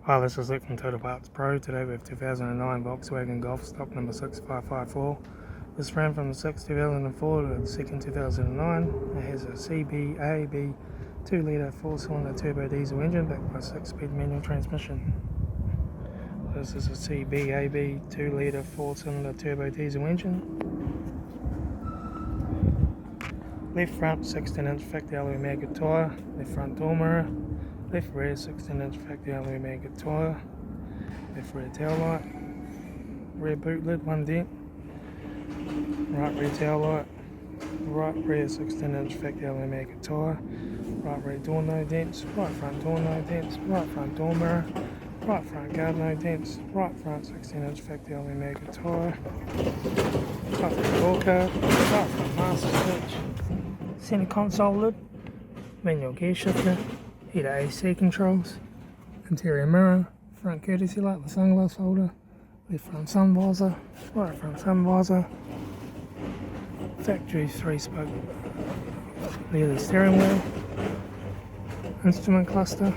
Hi, this is Luke from Total Parts Pro. Today we have 2009 Volkswagen Golf stock number 6554. This ran from the 6th 2004 to the 2nd 2009. It has a CBAB 2-litre 4-cylinder turbo diesel engine backed by a 6-speed manual transmission. This is a CBAB 2-litre 4-cylinder turbo diesel engine. Left front 16-inch factory alloy maggot tyre, left front door mirror, left rear 16-inch factory alloy maggot tyre, left rear taillight, rear boot lid 1 dent, right rear taillight, right rear 16-inch factory alloy maggot tyre, right rear door no dents, right front door no dents, right front door mirror, right front guard no dents, right front 16-inch factory alloy maggot tyre, right front door card, right front master switch, centre console lid, manual gear shifter, heater AC controls, interior mirror, front courtesy light with sunglass holder, left front sun visor, right front sun visor, factory 3-spoke leather steering wheel, instrument cluster,